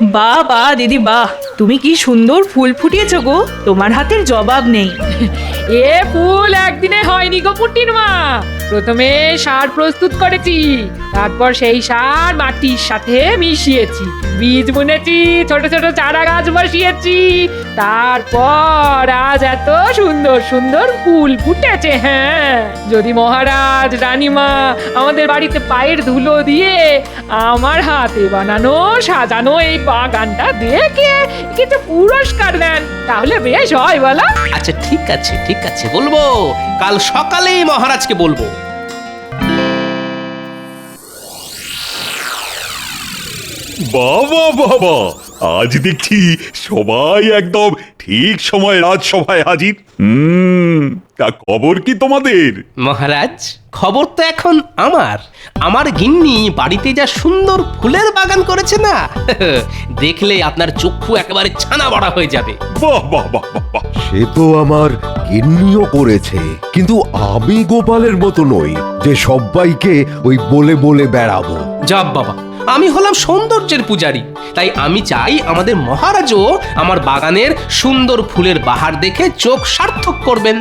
বাহ বাহ দিদি বাহ, তুমি কি সুন্দর ফুল ফুটিয়েছো গো, তোমার হাতের জবাব নেই। এ ফুল একদিনে হয়নি গো পুটির মা। প্রথমে সার প্রস্তুত করেছি, তারপর সেই সার মাটির সাথে মিশিয়েছি, বীজ বুনেছি, ছোট ছোট চারা গাছ বসিয়েছি, তারপর আজ এত সুন্দর সুন্দর ফুল ফুটেছে। হ্যাঁ, যদি মহারাজ রানীমা আমাদের বাড়িতে পায়ের ধুলো দিয়ে আমার হাতে বানানো সাজানো এই বাগানটা দেখে কিছু পুরস্কার দেন, তাহলে বেশ হয় বলো। আচ্ছা ঠিক আছে ঠিক আছে, বলবো, কাল সকালেই মহারাজকে বলবো। বাবা বাবা, আজ দেখছি সবাই একদম ঠিক সময় রাজসভায় হাজির। তা খবর কি তোমাদের? মহারাজ, খবর তো এখন আমার গিন্নি বাড়িতে যা সুন্দর ফুলের বাগান করেছে না, দেখলে আপনার চক্ষু একেবারে ছানা বড়া হয়ে যাবে। বাহ বাহ বাহ বাহ বাহ। সে তো আমার গিন্নিও করেছে, কিন্তু আমি গোপালের মতো নই যে সবাইকে ওই বলে বলে বেড়াবো। যাব বাবা, আমি হলাম সৌন্দর্যের পূজারী, তাই আমি চাই আমাদের মহারাজও আমার বাগানের সুন্দর ফুলের বাহার দেখে চোখ সার্থক করবেন।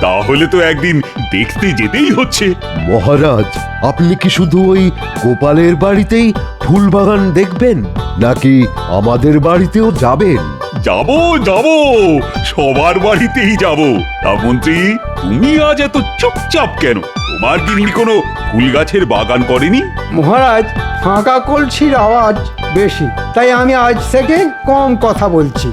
তাহলে তো একদিন দেখতে যেতেই হচ্ছে। মহারাজ, আপনি কি শুধু ওই গোপালের বাড়িতেই ফুল বাগান দেখবেন, নাকি আমাদের বাড়িতেও যাবেন? যাব যাব, সবার বাড়িতেই যাব। তা মন্ত্রী, তুমি আজ এত চুপচাপ কেন? তোমার গিন্নি কোনো ফুল গাছের বাগান করেনি? মহারাজ, ফাঁকা কলসির আওয়াজ বেশি, তাই আমি আজ থেকে কম কথা বলছি।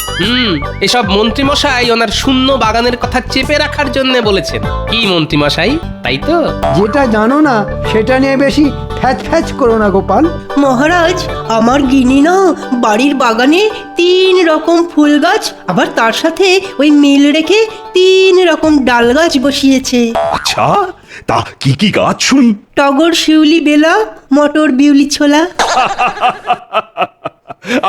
এসব মন্ত্রীমশাই ওনার শূন্য বাগানের কথা চেপে রাখার জন্য বলেছেন। কি মন্ত্রীমশাই, তাই তো? যেটা জানো না সেটা নিয়ে বেশি ফ্যাচ ফ্যাচ করো না গোপাল। মহারাজ, আমার গিনি না বাড়ির বাগানে 3 রকম ফুল গাছ, আবার তার সাথে ওই মিল রেখে 3 রকম ডাল গাছ বসিয়েছে। আচ্ছা, তা কি কি গাছ শুনি? টগর, শিউলি, বেলা, মটর, বিউলি, ছোলা।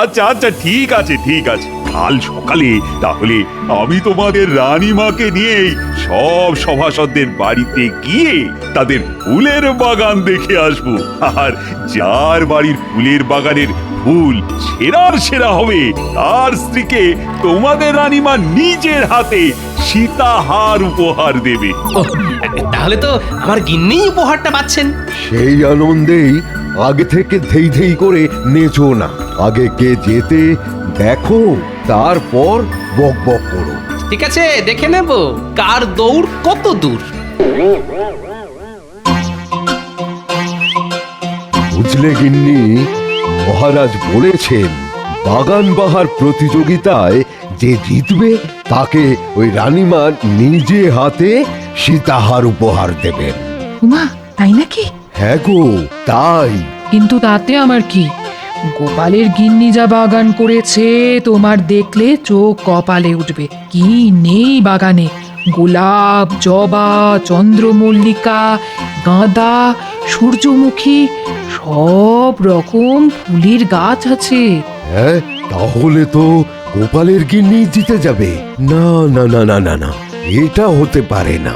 আচ্ছা আচ্ছা, ঠিক আছে ঠিক আছে, কাল সকালে তাহলে আমি তোমাদের রানীমাকে নিয়ে সব সভাসদদের বাড়িতে গিয়ে তাদের ফুলের বাগান দেখে আসবো। আর যার বাড়ির ফুলের বাগানের ফুল সেরার সেরা হবে, তার স্ত্রীকে তোমাদের রানীমা নিজের হাতে সীতাহার উপহার দেবে। ওহ, তাহলে তো আমার গিন্নি উপহারটা পাচ্ছেন। সেই আনন্দেই আগে থেকে ধেই ধেই করে নেচো না, আগে কে যেতে দেখো, তারপর বক বক করো। ঠিক আছে, দেখে নেব কার দৌড় কত দূর। বুঝলে গিন্নি, মহারাজ বলেছেন বাগান বাহার প্রতিযোগিতায় যে জিতবে তাকে ওই রানীমা নিজে হাতে সীতাহার উপহার দেবেন। উমা, তাই নাকি? হ্যাঁ গো, তাই। কিন্তু তাতে আমার কি? গোপালের গিন্নি যা বাগান করেছে, তোমার দেখলে চোখ কপালে উঠবে। কি নেই বাগানে! গোলাপ, জবা, চন্দ্রমল্লিকা, গাঁদা, সূর্যমুখী, সব রকম ফুলের গাছ আছে। হ্যাঁ, তাহলে তো গোপালের গিন্নি জিতে যাবে। না না না না না না, এটা হতে পারে না।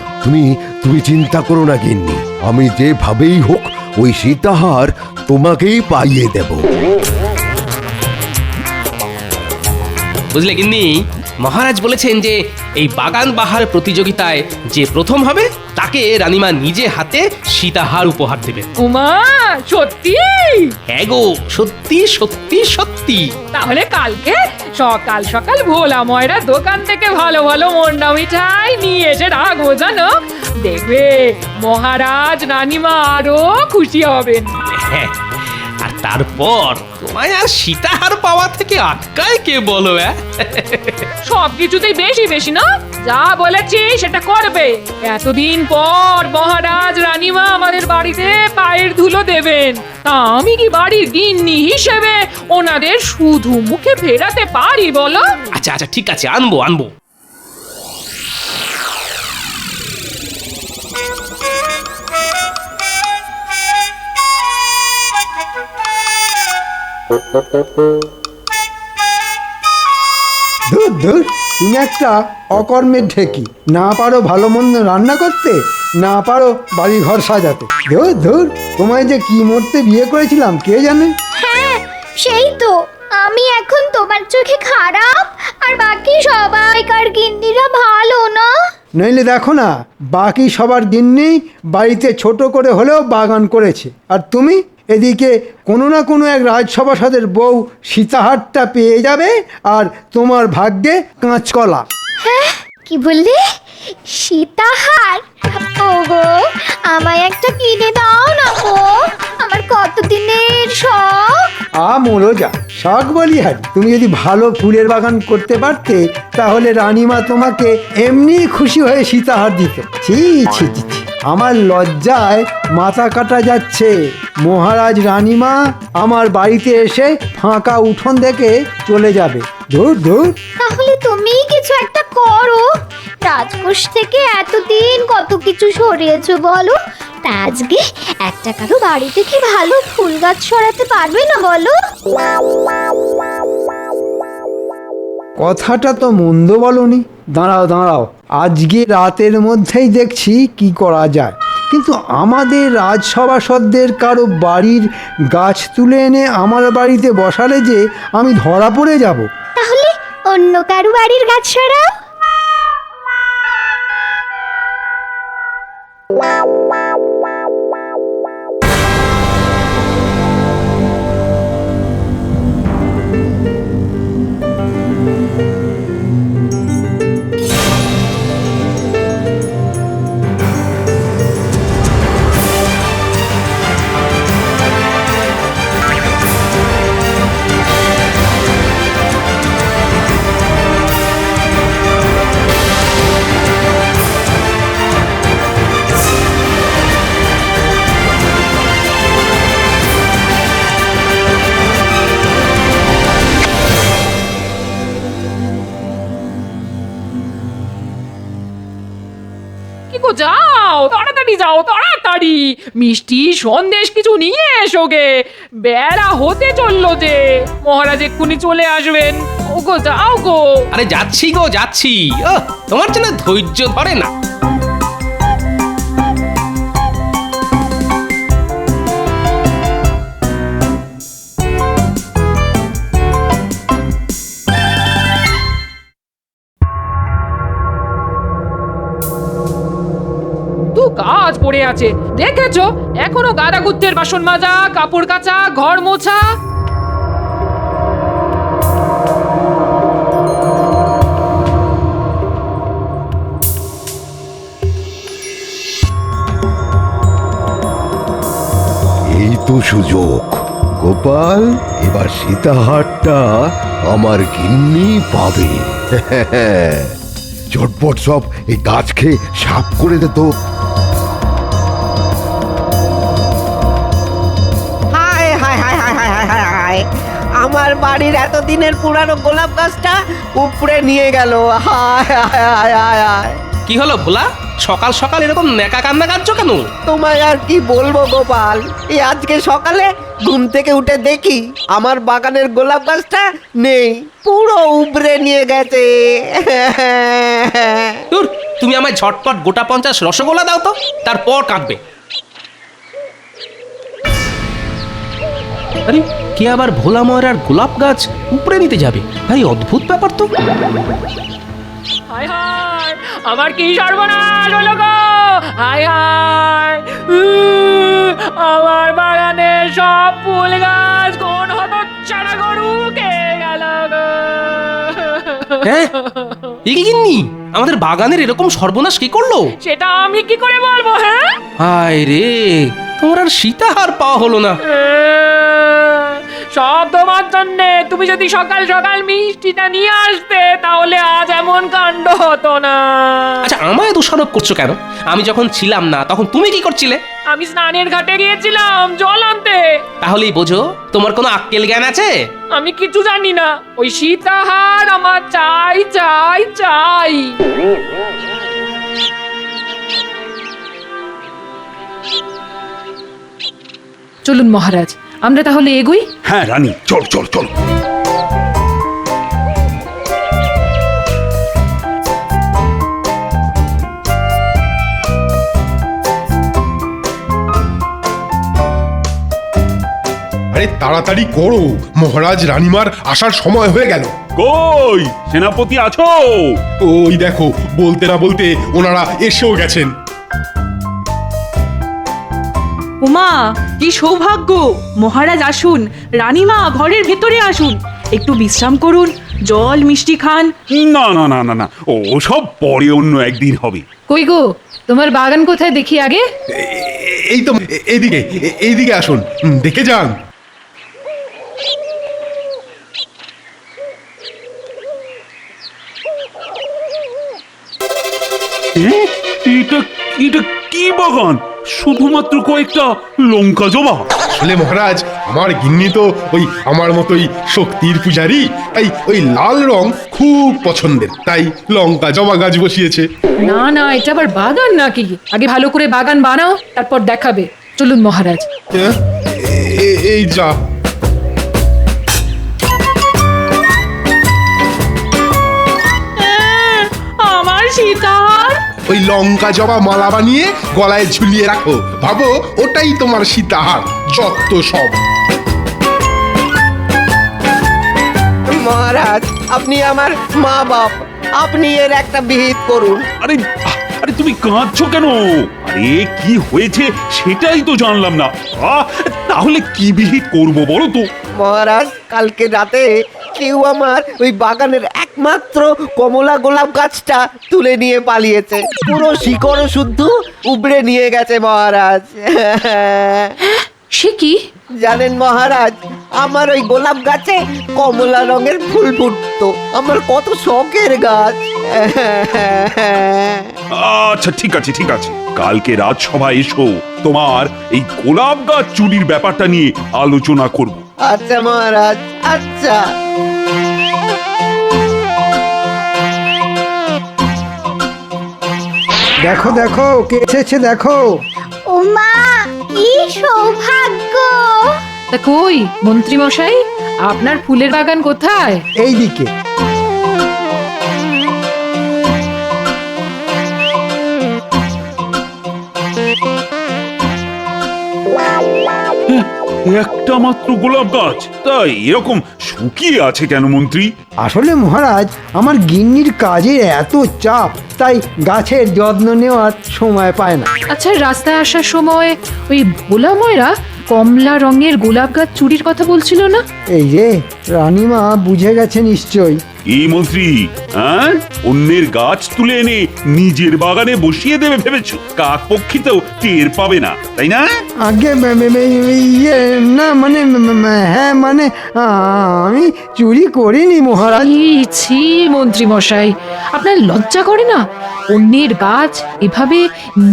তুমি চিন্তা করো না গিন্নি, আমি যেভাবেই হোক ওই সীতাহার তোমাকেই পাইয়ে দেব। বুঝলে গিন্নি, মহারাজ বলেছেন যে এই বাগান বাহার প্রতিযোগিতায় যে প্রথম হবে তাকে রানীমা নিজে হাতে সীতাহার উপহার দেবে। উমা, সত্যি? হ্যাঁ গো, সত্যি সত্যি সত্যি। তাহলে কালকে সকাল সকাল ভোলা ময়রা দোকান থেকে ভালো ভালো মন্ডা মিঠাই নিয়ে এসে রাখবো, জানো? দেখবে মহারাজ রানীমা আরো খুশি হবেন। হ্যাঁ, আর তারপর তোমায় আর সীতাহার পাওয়া থেকে আটকায় কে বলো? সবকিছুতেই বেশি বেশি না? যা বলেছি সেটা করবে। এতদিন পর মহারাজ রানীমা আমাদের বাড়িতে পায়ের ধুলো দেবেন, তা আমি কি বাড়ির গিন্নি হিসেবে ওনাদের শুধু মুখে ফেরাতে পারি বলো? আচ্ছা আচ্ছা, ঠিক আছে, আনবো আনবো। ধুর ধুর, তুমি একটা অকর্মের ঢেকি। না পারো ভালো মন্দ রান্না করতে, না পারো বাড়ি ঘর সাজাতে। ধুর ধুর, তোমায় যে কি মরতে বিয়ে করেছিলাম কে জানে। হ্যাঁ, সেই তো আমি এখন তোমার চোখে খারাপ আর বাকি সবাইকার গিন্নিরা ভালো না? নইলে দেখো না, বাকি সবার গিন্নি বাড়িতে ছোট করে হলেও বাগান করেছে, আর তুমি এদিকে কোনো না কোনো এক রাজসভাসদের বউ সীতাহারটা পেয়ে যাবে, আর তোমার ভাগ্যে কাঁচকলা। হ্যাঁ, কি বললে? সীতাহার? ওগো, আমায় একটা কিনে দাও না গো, আমার কতদিনের শখ। মোলো যা শখ বলি হারি, তুমি যদি ভালো ফুলের বাগান করতে পারতে তাহলে রানীমা তোমাকে এমনি খুশি হয়ে সীতাহার দিত। ছি ছি ছি ছি, আমার লজ্জায় মাথা কাটা যাচ্ছে। মহারাজ রানীমা আমার বাড়িতে এসে ফাঁকা উঠোন দেখে চলে যাবে। ধুর ধুর। তাহলে তুমিই কিছু একটা করো, রাজকোষ থেকে এতদিন কত কিছু সরিয়েছো বলো, তা আজকে একটা কারো বাড়ি থেকে ভালো ফুল গাছ সরাতে পারবে না বলো? কথাটা তো মন্দ বলনি। দাঁড়াও দাঁড়াও, আজকে রাতের মধ্যেই দেখছি কি করা যায়। কিন্তু আমাদের রাজসভাসদের কারো বাড়ির গাছ তুলে এনে আমার বাড়িতে বসালে যে আমি ধরা পড়ে যাব। তাহলে অন্য কারো বাড়ির গাছ সরাও। কি গো, যাও তাড়াতাড়ি, যাও তাড়াতাড়ি, মিষ্টি সন্দেশ কিছু নিয়ে এসো গে, বেলা হতে চললো যে, মহারাজ এক্ষুনি চলে আসবেন। ও গো, যাও গো। আরে যাচ্ছি গো যাচ্ছি। তোমার জন্য ধৈর্য ধরে না। কাজ পড়ে আছে দেখেছো, এখনো গাদা গুত্তের বাসন মাজা, কাপড় কাচা, ঘর মোছা। এই তো সুযোগ গোপাল, এবার সীতাহারটা আমার গিন্নি পাবে। ঝটপট সব এই গাছ খেয়ে সাফ করে দে তো। হায় হায় হায় হায় হায় হায় হায় হায়, আমার বাড়ির এতদিনের পুরানো গোলাপ গাছটা উপড়ে নিয়ে গেল। হায় হায় হায় হায় হায়। কি হলো ভোলা, সকাল সকাল এরকম নেকা কান্না কাঁদছো কেন? তোমায় আর কি বলবো গোপাল, এই আজকে সকালে ঘুম থেকে উঠে দেখি আমার বাগানের গোলাপ গাছটা নেই, পুরো উপড়ে নিয়ে গেছে। দূর, তুমি আমায় ঝটপট গোটা 50 রসগোল্লা দাও তো, তারপর কাঁদবে। আরে কে আবার ভোলা ময়রার গোলাপ গাছ উপড়ে নিতে যাবে? ভাই অদ্ভুত ব্যাপার তো। হায় হায়, আমার কি সর্বনাশ হলো গো! হায় হায়, আমার বাগানে সব ফুল গাছ কোন হতচ্ছাড়া গরু খেয়ে গেল গো! হ্যাঁ, এ কি গিন্নি, আমাদের বাগানের এরকম সর্বনাশ কি করলো? সেটা আমি কি করে বলবো? হ্যাঁ, হায় রে, তোমার আর সীতাহার পাওয়া হলো না। সব তোমার জন্যে। তুমি যদি সকাল সকাল মিষ্টিটা নিয়ে আসতে তাহলে আজ এমন কাণ্ড হতো না। আচ্ছা, আমায় দোষারোপ করছো কেন? আমি যখন ছিলাম না তখন তুমি কি করছিলে? আমি স্নানের ঘাটে গিয়েছিলাম জল আনতে। তাহলেই বোঝো তোমার কোনো আক্কেল জ্ঞান আছে? আমি কিছু জানি না, ওই সীতাহার আমার চাই চাই চাই। চলুন মহারাজ, আমরা তাহলে এগোই। হ্যাঁ রানী, চল চল চল। আরে আরে তাড়াতাড়ি করো, মহারাজ রানীমার আসার সময় হয়ে গেল। কই সেনাপতি আছো? ওই দেখো, বলতে না বলতে ওনারা এসেও গেছেন। উমা, কি সৌভাগ্য! মহারাজ আসুন, রানীমা ঘরের ভেতরে আসুন, একটু বিশ্রাম করুন, জল মিষ্টি খান। না না না না না, ও সব পরে অন্য একদিন হবে। কই গো, তোমার বাগান কোথায় দেখি আগে? এই তো এইদিকে, এইদিকে আসুন, দেখে যান। এ? এটা এটা কি বাগান? শুধুমাত্র কয়েকটা লঙ্কা জবা? আসলে মহারাজ, আমার গিন্নি তো ওই আমার মতোই শক্তির পূজারী, তাই ওই লাল রং খুব পছন্দের, তাই লঙ্কা জবা গাছ বসিয়েছে। না না, এটা আবার বাগান নাকি? আগে ভালো করে বাগান বানাও, তারপর দেখাবে। চলুন মহারাজ। এই যা, আমার সীতাহার! ওই লঙ্কা জবা মালা বানিয়ে গলায় ঝুলিয়ে রাখো, ভাবো ওটাই তোমার সীতাহার। যত সব। মহারাজ, আপনি আমার মা বাপ, আপনি এর একটা বিহিত করুন। আরে আরে তুমি কাঁদছো কেন? আরে কি হয়েছে সেটাই তো জানলাম না। তাহলে কি বিহিত করব বলো তো? মহারাজ, কালকে রাতে কেউ আমার ওই বাগানের একমাত্র কমলা গোলাপ গাছটা তুলে নিয়ে পালিয়েছে। পুরো শিকড় শুদ্ধ উবড়ে নিয়ে গেছে মহারাজ। সে কি? জানেন মহারাজ, আমার ওই গোলাপ গাছে কমলা রঙের ফুল ফুটতো, আমার কত শখের গাছ। আচ্ছা ঠিক আছে ঠিক আছে, কালকে রাজসভায় এসো, তোমার এই গোলাপ গাছ চুরির ব্যাপারটা নিয়ে আলোচনা করব। আচ্ছা মহারাজ, আচ্ছা। দেখো দেখো, কে এসেছে দেখো। ওমা, কি সৌভাগ্য! তা কই মন্ত্রী মশাই, আপনার ফুলের বাগান কোথায়? এই দিকে। একটা মাত্র গোলাপ গাছ, তাই এরকম শুকিয়ে আছে কেন মন্ত্রী? আসলে মহারাজ, আমার গিন্নির কাজের এত চাপ, তাই গাছের যত্ন নেওয়ার সময় পায় না। আচ্ছা, রাস্তায় আসার সময় ওই ভোলা ময়রা কমলা রঙের গোলাপ গাছ চুরির কথা বলছিল না? এই যে রানীমা বুঝে গেছে নিশ্চয়ই। এই মন্ত্রী, হ্যাঁ, অন্যের গাছ তুলে এনে নিজের বাগানে বসিয়ে দেবে ভেবেছো? কাক পক্ষীতেও টের পাবে না, তাই না? আগে ইয়ে না, মানে হ্যাঁ, মানে আমি চুরি করিনি মহারাজ। ছি মন্ত্রী মশাই, আপনার লজ্জা করে না অন্যের গাছ এভাবে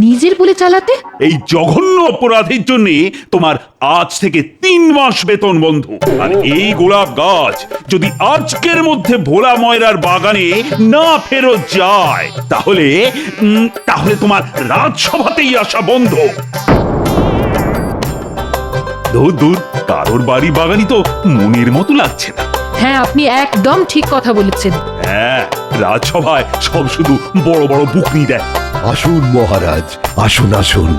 নিজের বলে চালাতে? এই জঘন্য অপরাধের জন্য তোমার আজ থেকে 3 মাস বেতন বন্ধ। আর এই গোলাপ গাছ যদি আজকের মধ্যে ভোলা ময়রার বাগানে না ফেরত যায়, তাহলে তাহলে তোমার রাজসভাতেই আসা বন্ধ। দূর দূর, কারোর বাড়ি বাগানই তো মনের মতো লাগছে না। হ্যাঁ, আপনি একদম ঠিক কথা বলেছেন। হ্যাঁ, রাজসভায় সব শুধু বড় বড় বুকনি দেয়। আসুন মহারাজ, আসুন আসুন,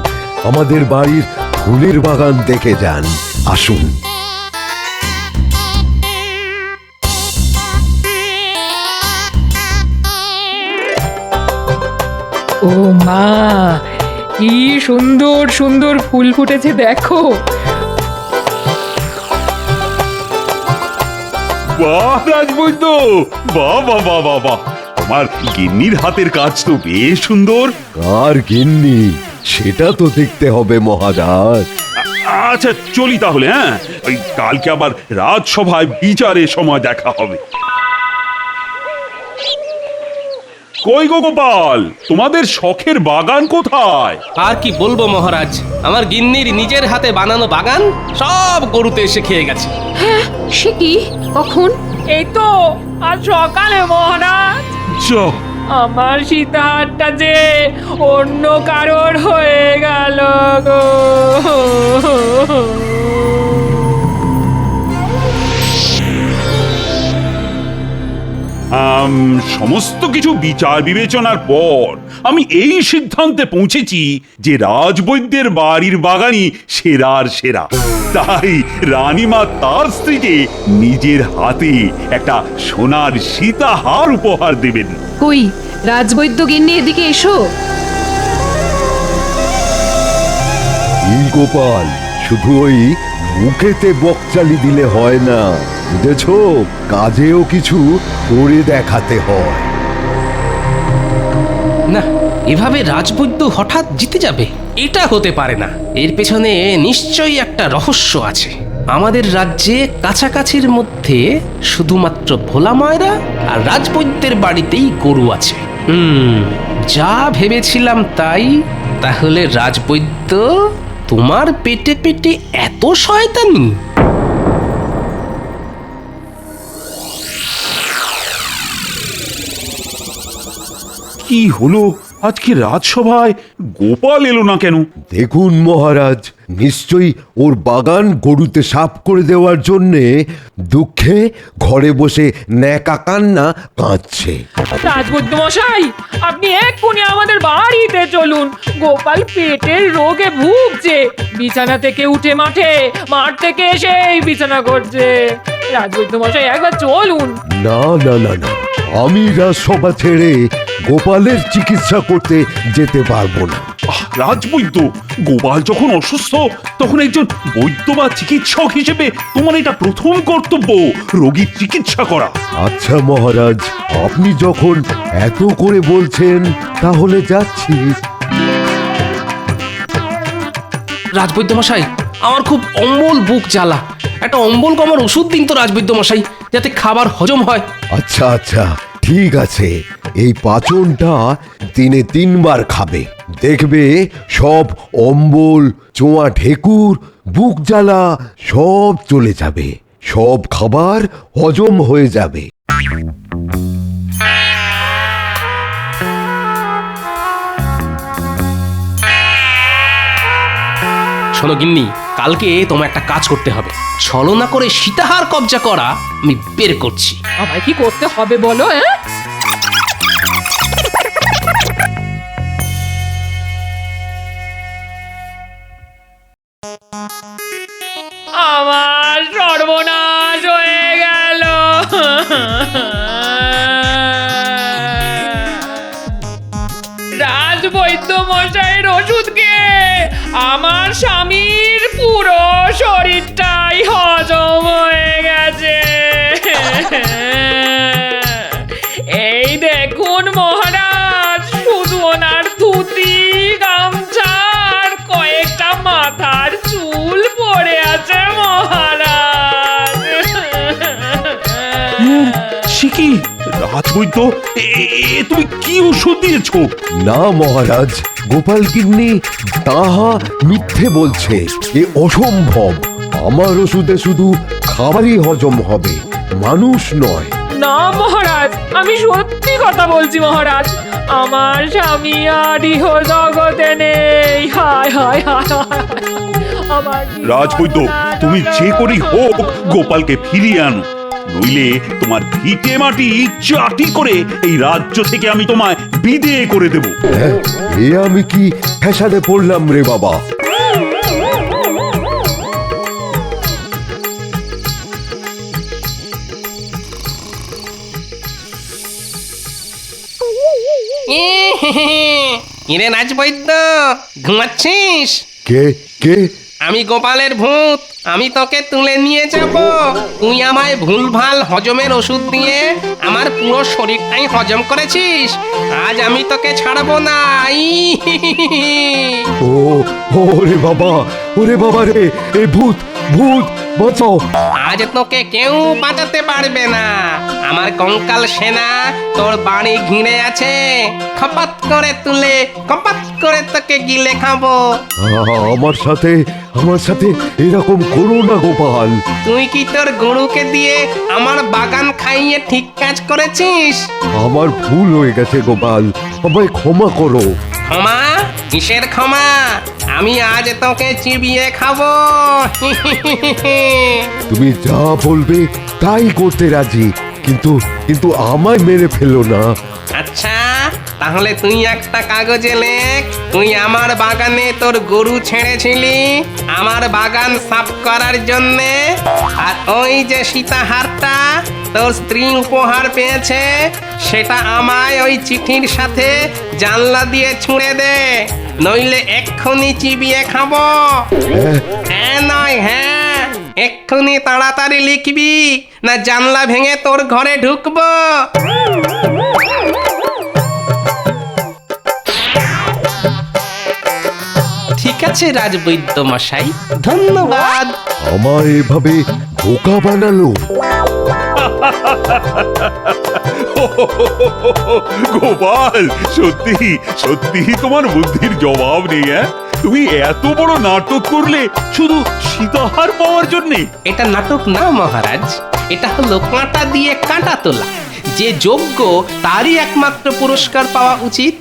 আমাদের বাড়ির ফুলের বাগান দেখে যান, আসুন। ও মা, কি সুন্দর সুন্দর ফুল ফুটেছে দেখো। বাহ রাজবৈদ্য, বাহ বাহ বাহ বাহ বাহ, তোমার গিন্নির হাতের কাজ তো বেশ সুন্দর। কার গিন্নি সেটা তো দেখতে হবে মহারাজ। আচ্ছা চলি তাহলে, হ্যাঁ, ওই কালকে আবার রাজসভায় বিচারের সময় দেখা হবে। কই গো গোপাল, তোমাদের শখের বাগান কোথায়? আর কি বলবো মহারাজ, আমার গিন্নির নিজের হাতে বানানো বাগান সব গরুতে এসে খেয়ে গেছে। হ্যাঁ, সে কি? কখন? এই তো আজ সকালে মহারাজ। যা, আমার সীতাহারটা যে অন্য কারোর হয়ে গেল গো। সমস্ত কিছু বিচার বিবেচনার পর আমি এই সিদ্ধান্তে পৌঁছেছি যে রাজবৈদ্যের বাড়ির বাগানই সেরার সেরা। তাই রানীমা তার স্ত্রীকে নিজের হাতে একটা সোনার সীতাহার উপহার দেবেন। কই রাজবৈদ্য গিন্নি, এদিকে এসো। এই গোপাল, শুধু ওই মুখেতে বকচালি দিলে হয় না, বুঝেছ? কাজেও কিছু করে দেখাতে হয়। না, এভাবে রাজবৈদ্য হঠাৎ জিতে যাবে এটা হতে পারে না। এর পেছনে নিশ্চয়ই একটা রহস্য আছে। আমাদের রাজ্যে কাছাকাছির মধ্যে শুধুমাত্র ভোলা ময়রা আর রাজবৈদ্যের বাড়িতেই গরু আছে। যা ভেবেছিলাম তাই। তাহলে রাজবৈদ্য, তোমার পেটে পেটে এত শয়তানি? কি হলো আজকে রাজসভায় গোপাল এলো না কেন? দেখুন মহারাজ, নিশ্চয়ই ওর বাগান গরুতে সাফ করে দেওয়ার জন্যে দুঃখে ঘরে বসে ন্যাকা কান্না কাঁদছে। রাজবৈদ্য মশাই, আপনি এক্ষুনি আমাদের বাড়িতে চলুন। গোপাল পেটের রোগে ভুগছে, বিছানা থেকে উঠে মাঠ থেকে এসেই বিছানা করছে। রাজবৈদ্য মশাই, একবার চলুন। না না না না, আমি রাজসভা ছেড়ে গোপালের চিকিৎসা করতে যেতে পারবো না। রাজবৈদ্য, গোপাল যখন অসুস্থ তখন একজন বৈদ্য বা চিকিৎসক হিসেবে তোমার এটা প্রথম কর্তব্য, রোগীর চিকিৎসা করা। আচ্ছা মহারাজ, আপনি যখন এত করে বলছেন তাহলে যাচ্ছি। রাজবৈদ্য মশাই, আমার খুব অম্বল বুক জ্বালা। একটা অম্বল কমার ওষুধ দিন তো রাজবৈদ্য মশাই, যাতে খাবার হজম হয়। আচ্ছা আচ্ছা, ঠিক আছে। এই পাচনটা দিনে 3 বার খাবে, দেখবে সব অম্বল, চোয়া ঢেকুর, বুক জ্বালা সব চলে যাবে, সব খাবার হজম হয়ে যাবে। শোনো গিন্নি, কালকে তোমার একটা কাজ করতে হবে। ছলনা করে সীতাহার কবজা করা আমি বের করছি। আমায় কি করতে হবে বলো? আমার সর্বনাশ হয়ে গেল। রাজবৈদ্য মশাইয়ের ওষুধ খেয়ে আমার স্বামীর পুরো শরীরটাই হজম হয়ে গেছে। এই দেখুন মহারাজ, শুধু ওনার ধুতি, গামছার কয়েকটা মাথার চুল পড়ে আছে মহারাজ। সে কি রাজবৈদ্য, তুমি কি ওষুধ দিয়েছো? না মহারাজ, গোপাল গিন্নি তাহা মিথ্যে বলছে। এ অসম্ভব। আমার ওষুধে শুধু খাবারই হজম হবে, মানুষ নয়। না মহারাজ, আমি সত্যি কথা বলছি মহারাজ। আমার স্বামী আর ইহ জগতে নেই। হায় হায় হায় হায়। আমার রাজবৈদ্য, তুমি যে করেই হোক গোপালকে ফিরিয়ে আনো, নইলে তোমার ভিটে মাটি চাটি করে এই রাজ্য থেকে আমি তোমায় বিদেয় করে দেব। হ্যাঁ, এ আমি কি ফ্যাসাদে পড়লাম রে বাবা? কিরে রাজবৈদ্য, ঘুমাচ্ছিস? কে কে? আমি গোপালের ভূত। আমি তোকে তুলে নিয়ে যাব। তুই আমায় ভুলভাল হজমের ওষুধ দিয়ে আমার পুরো শরীরটাই হজম করেছিস। আজ আমি তোকে ছাড়বো না। ও ওরে বাবা, ওরে বাবা রে, এ ভূত ভূত, বাঁচাও। আজ তোকে কেউ বাঁচাতে পারবে না। আমার কঙ্কাল সেনা তোর বাড়ি ঘিরে আছে। খপাত করে তুলে কপাত করে তোকে গিলে খাবো। আমার সাথে এরকম করো না গোপাল। তুই কি তোর গরুকে দিয়ে আমার বাগান খাইয়ে ঠিক কাজ করেছিস? আমার ভুল হয়ে গেছে গোপাল, আমায় ক্ষমা করো। ক্ষমা? কিসের ক্ষমা? আমি আজ তোকে চিবিয়ে খাবো। তুমি যা বলবে তাই করতে রাজি, কিন্তু আমায় মেরে ফেলো না। আচ্ছা, তাহলে তুই একটা কাগজে লেখ, তুই আমার বাগানে তোর গরু ছেড়েছিলি আমার বাগান সাফ করার জন্যে, আর ওই যে সীতাহারটা তোর স্ত্রী উপহার পেয়েছে সেটা আমায় ওই চিঠির সাথে জানলা দিয়ে ছুঁড়ে দে, নইলে এক্ষুনি চিবিয়ে খাবো। হ্যাঁ নয় হ্যাঁ, এক্ষুনি তাড়াতাড়ি লিখবি, না জানলা ভেঙে তোর ঘরে ঢুকবো। ঠিক আছে রাজবৈদ্য মশাই, ধন্যবাদ। আমায় এভাবে বোকা বানালো। গোপাল, সত্যি সত্যি তোমার বুদ্ধির জবাব নেই। তুমি এত বড় নাটক করলে শুধু সীতাহার পাওয়ার জন্যে? এটা নাটক না মহারাজ, এটা হলো কাঁটা দিয়ে কাঁটা তোলা। যে যোগ্য তারই একমাত্র পুরস্কার পাওয়া উচিত।